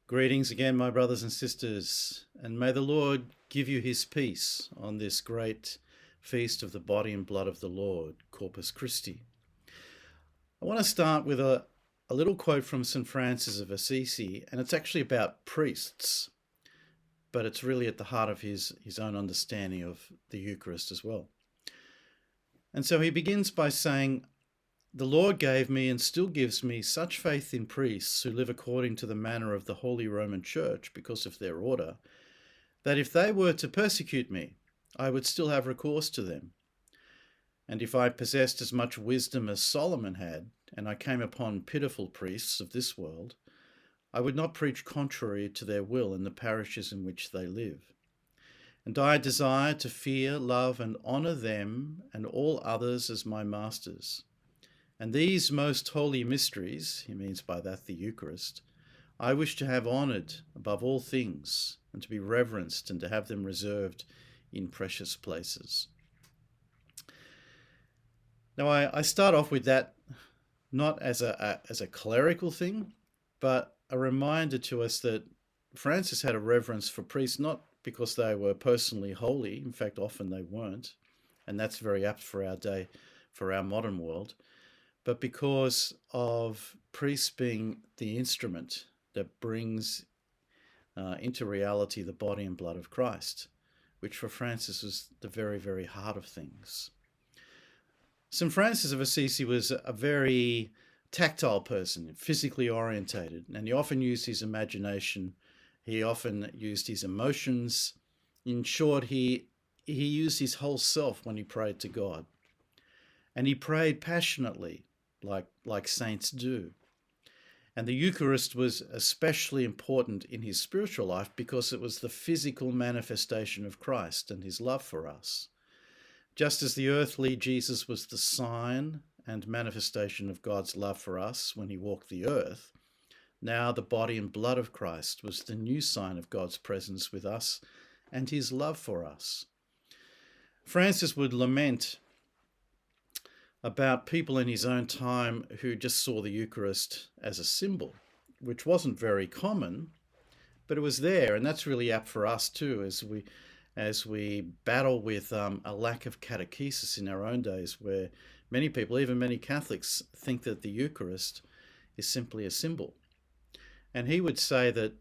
Greetings again, my brothers and sisters, and may the Lord give you his peace on this great feast of the body and blood of the Lord, Corpus Christi. I want to start with a little quote from St. Francis of Assisi, and it's actually about priests, but it's really at the heart of his own understanding of the Eucharist as well. And so he begins by saying, "The Lord gave me and still gives me such faith in priests who live according to the manner of the Holy Roman Church because of their order, that if they were to persecute me, I would still have recourse to them. And if I possessed as much wisdom as Solomon had, and I came upon pitiful priests of this world, I would not preach contrary to their will in the parishes in which they live. And I desire to fear, love, and honour them and all others as my masters. And these most holy mysteries," he means by that the Eucharist, "I wish to have honoured above all things, and to be reverenced, and to have them reserved in precious places." Now, I start off with that not as a clerical thing, but a reminder to us that Francis had a reverence for priests, not because they were personally holy, in fact often they weren't, and that's very apt for our day, for our modern world, but because of priests being the instrument that brings into reality the body and blood of Christ, which for Francis was the very, very heart of things. St. Francis of Assisi was a very tactile person, physically orientated, and he often used his imagination, he often used his emotions. In short, he used his whole self when he prayed to God. And he prayed passionately, like saints do. And the Eucharist was especially important in his spiritual life because it was the physical manifestation of Christ and his love for us. Just as the earthly Jesus was the sign and manifestation of God's love for us when he walked the earth, now the body and blood of Christ was the new sign of God's presence with us and his love for us. Francis would lament about people in his own time who just saw the Eucharist as a symbol, which wasn't very common, but it was there, and that's really apt for us too, as we battle with a lack of catechesis in our own days, where many people, even many Catholics, think that the Eucharist is simply a symbol. And he would say that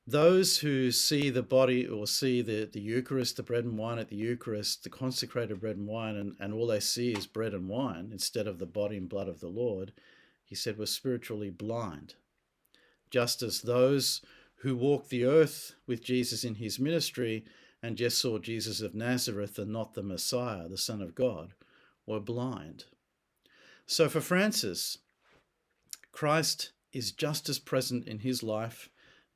those who see the body or see the Eucharist, the bread and wine at the Eucharist, the consecrated bread and wine, and all they see is bread and wine instead of the body and blood of the Lord, he said, were spiritually blind. Just as those who walked the earth with Jesus in his ministry and just saw Jesus of Nazareth and not the Messiah, the Son of God, were blind. So for Francis, Christ is just as present in his life,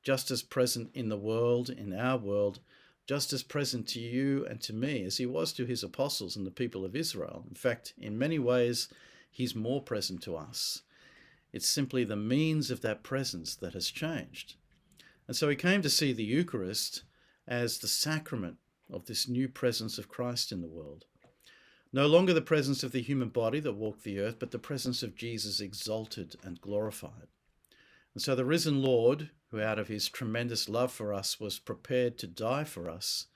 just as present in the world, in our world, just as present to you and to me as he was to his apostles and the people of Israel. In fact, in many ways, he's more present to us. It's simply the means of that presence that has changed. And so he came to see the Eucharist as the sacrament of this new presence of Christ in the world. No longer the presence of the human body that walked the earth, but the presence of Jesus exalted and glorified. And so the risen Lord, who out of his tremendous love for us was prepared to die for us,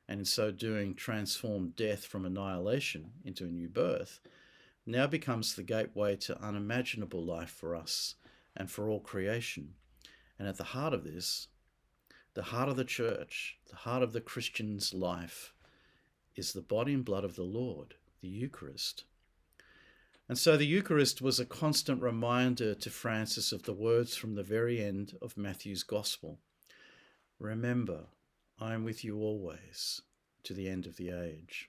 and in so doing transformed death from annihilation into a new birth, now becomes the gateway to unimaginable life for us and for all creation. And at the heart of this, the heart of the church, the heart of the Christian's life, is the body and blood of the Lord, the Eucharist. And so the Eucharist was a constant reminder to Francis of the words from the very end of Matthew's Gospel. "Remember, I am with you always, to the end of the age."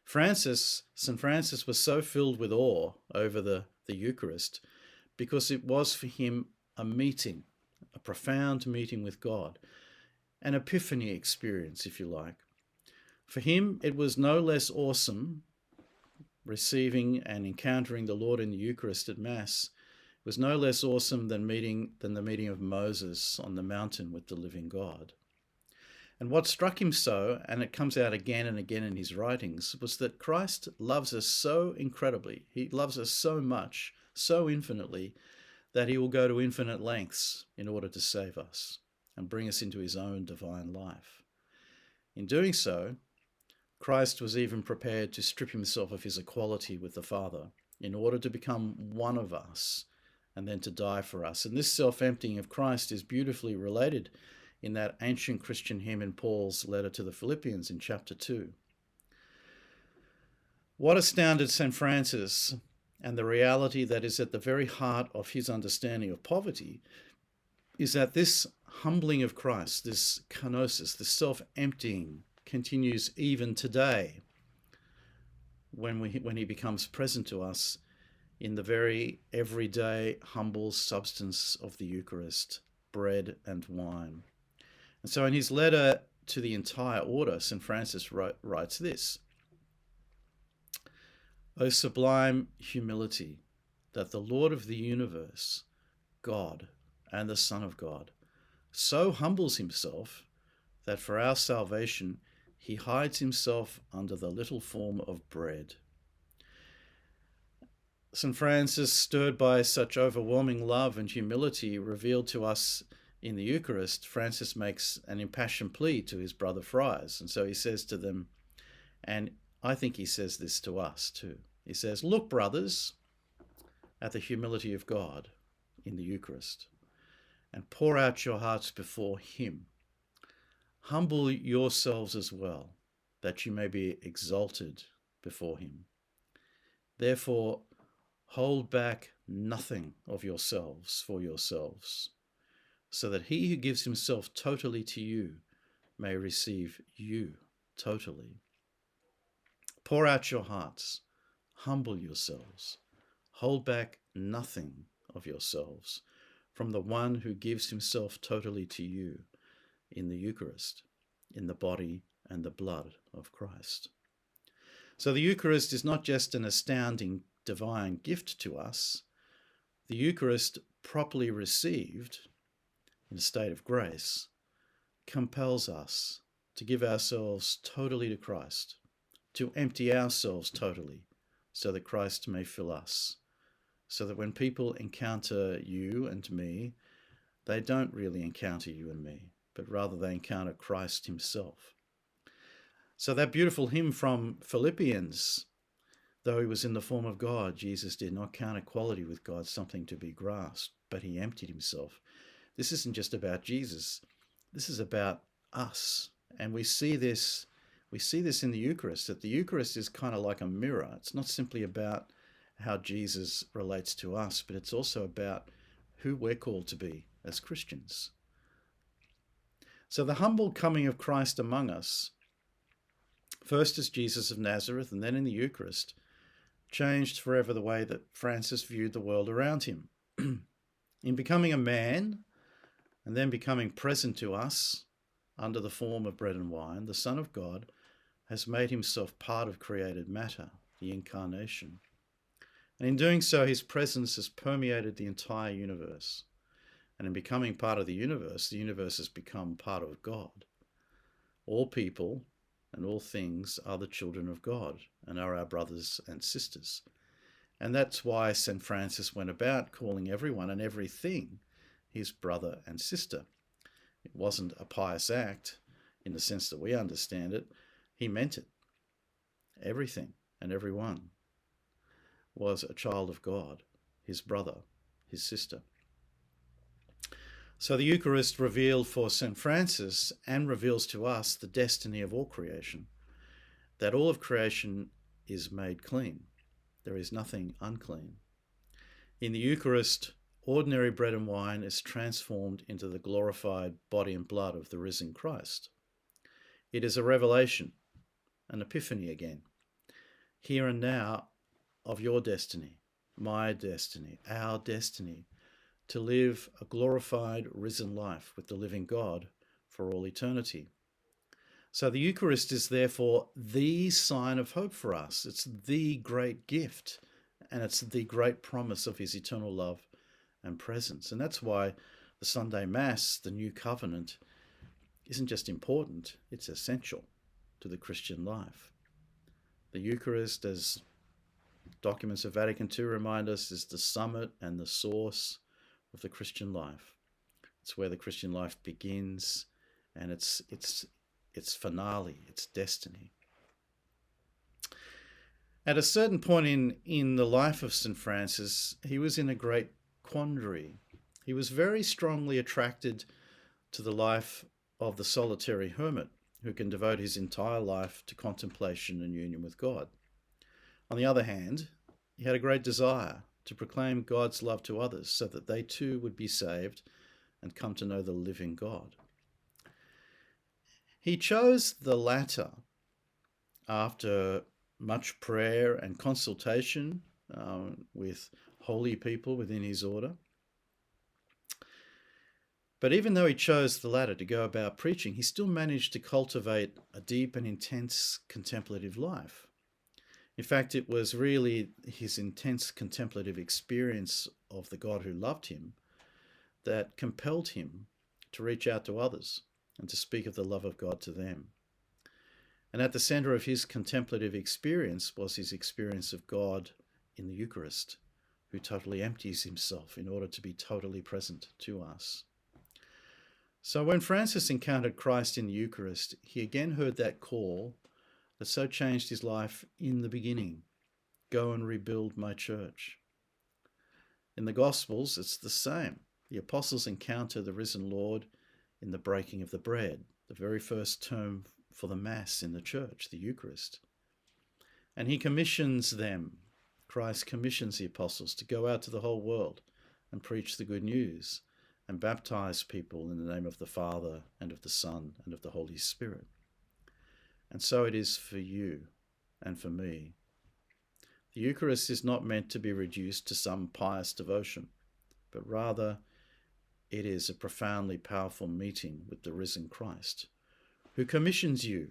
St. Francis was so filled with awe over the Eucharist because it was for him a meeting, a profound meeting with God, an epiphany experience, if you like. For him, it was no less awesome receiving and encountering the Lord in the Eucharist at Mass. It was no less awesome than the meeting of Moses on the mountain with the living God. And what struck him so, and it comes out again and again in his writings, was that Christ loves us so incredibly, he loves us so much, so infinitely, that he will go to infinite lengths in order to save us and bring us into his own divine life. In doing so, Christ was even prepared to strip himself of his equality with the Father in order to become one of us and then to die for us. And this self-emptying of Christ is beautifully related in that ancient Christian hymn in Paul's letter to the Philippians in chapter 2. What astounded St. Francis, and the reality that is at the very heart of his understanding of poverty, is that this humbling of Christ, this kenosis, this self-emptying, continues even today when he becomes present to us in the very everyday, humble substance of the Eucharist, bread and wine. And so in his letter to the entire order, St. Francis writes this: O sublime humility, that the Lord of the universe, God and the Son of God, so humbles himself that for our salvation he hides himself under the little form of bread. St. Francis, stirred by such overwhelming love and humility revealed to us in the Eucharist, Francis makes an impassioned plea to his brother friars. And so he says to them, and I think he says this to us too. He says, look, brothers, at the humility of God in the Eucharist, and pour out your hearts before him. Humble yourselves as well, that you may be exalted before him. Therefore, hold back nothing of yourselves for yourselves, so that he who gives himself totally to you may receive you totally. Pour out your hearts, humble yourselves, hold back nothing of yourselves from the one who gives himself totally to you in the Eucharist, in the body and the blood of Christ. So the Eucharist is not just an astounding divine gift to us. The Eucharist, properly received in a state of grace, compels us to give ourselves totally to Christ, to empty ourselves totally so that Christ may fill us, so that when people encounter you and me, they don't really encounter you and me, but rather they encounter Christ himself. So that beautiful hymn from Philippians, though he was in the form of God, Jesus did not count equality with God something to be grasped, but he emptied himself. This isn't just about Jesus. This is about us. And we see this in the Eucharist, that the Eucharist is kind of like a mirror. It's not simply about how Jesus relates to us, but it's also about who we're called to be as Christians. So the humble coming of Christ among us, first as Jesus of Nazareth and then in the Eucharist, changed forever the way that Francis viewed the world around him. In becoming a man and then becoming present to us under the form of bread and wine, the Son of God has made himself part of created matter, the incarnation. And in doing so, his presence has permeated the entire universe. And in becoming part of the universe has become part of God. All people and all things are the children of God and are our brothers and sisters. And that's why St. Francis went about calling everyone and everything his brother and sister. It wasn't a pious act in the sense that we understand it. He meant it. Everything and everyone was a child of God, his brother, his sister. So the Eucharist revealed for St. Francis and reveals to us the destiny of all creation, that all of creation is made clean. There is nothing unclean. In the Eucharist, ordinary bread and wine is transformed into the glorified body and blood of the risen Christ. It is a revelation, an epiphany again, here and now, of your destiny, my destiny, our destiny, to live a glorified, risen life with the living God for all eternity. So the Eucharist is therefore the sign of hope for us. It's the great gift, and it's the great promise of his eternal love and presence. And that's why the Sunday Mass, the New Covenant, isn't just important, it's essential to the Christian life. The Eucharist, as documents of Vatican II remind us, is the summit and the source of the Christian life. It's where the Christian life begins, and its finale, its destiny. At a certain point in the life of St. Francis, he was in a great quandary. He was very strongly attracted to the life of the solitary hermit, who can devote his entire life to contemplation and union with God. On the other hand, he had a great desire to proclaim God's love to others so that they too would be saved and come to know the living God. He chose the latter after much prayer and consultation with holy people within his order. But even though he chose the latter to go about preaching, he still managed to cultivate a deep and intense contemplative life. In fact, it was really his intense contemplative experience of the God who loved him that compelled him to reach out to others and to speak of the love of God to them. And at the center of his contemplative experience was his experience of God in the Eucharist, who totally empties himself in order to be totally present to us. So when Francis encountered Christ in the Eucharist, he again heard that call that so changed his life in the beginning: go and rebuild my church. In the Gospels, it's the same. The apostles encounter the risen Lord in the breaking of the bread, the very first term for the Mass in the church, the Eucharist. And he commissions them, Christ commissions the apostles to go out to the whole world and preach the good news and baptize people in the name of the Father and of the Son and of the Holy Spirit. And so it is for you and for me. The Eucharist is not meant to be reduced to some pious devotion, but rather it is a profoundly powerful meeting with the risen Christ, who commissions you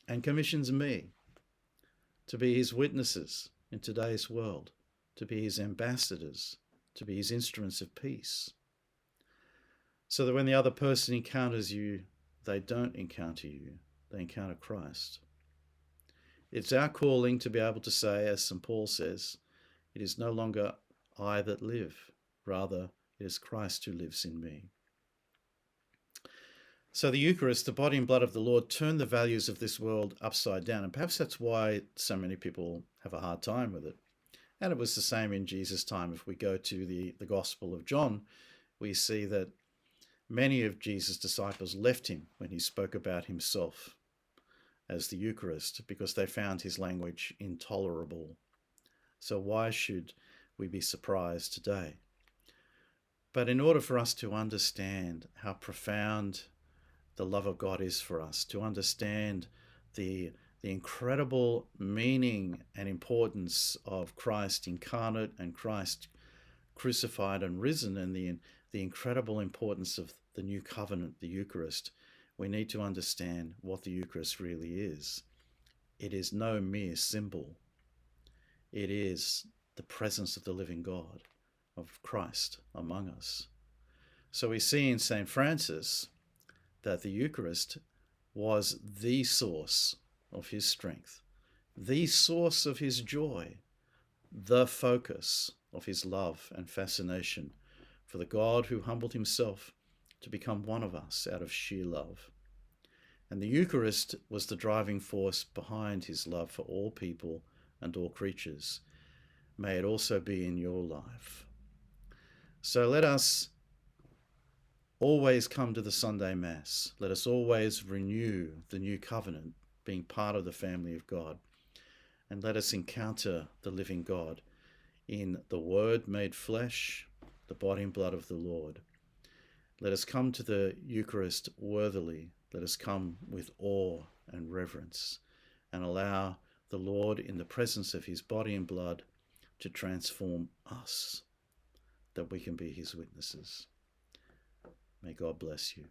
and commissions me to be his witnesses in today's world, to be his ambassadors, to be his instruments of peace, so that when the other person encounters you, they don't encounter you, they encounter Christ. It's our calling to be able to say, as St. Paul says, it is no longer I that live, rather it is Christ who lives in me. So the Eucharist, the body and blood of the Lord, turned the values of this world upside down, and perhaps that's why so many people have a hard time with it. And it was the same in Jesus' time. If we go to the Gospel of John, we see that many of Jesus' disciples left him when he spoke about himself as the Eucharist, because they found his language intolerable. So why should we be surprised today? But in order for us to understand how profound the love of God is for us, to understand the incredible meaning and importance of Christ incarnate and Christ crucified and risen, and the incredible importance of the new covenant, the Eucharist, we need to understand what the Eucharist really is. It is no mere symbol. It is the presence of the living God, of Christ among us. So we see in St. Francis that the Eucharist was the source of his strength, the source of his joy, the focus of his love and fascination for the God who humbled himself to become one of us out of sheer love. And the Eucharist was the driving force behind his love for all people and all creatures. May it also be in your life. So let us always come to the Sunday Mass. Let us always renew the new covenant, being part of the family of God. And let us encounter the living God in the Word made flesh, the body and blood of the Lord. Let us come to the Eucharist worthily. Let us come with awe and reverence, and allow the Lord, in the presence of his body and blood, to transform us, that we can be his witnesses. May God bless you.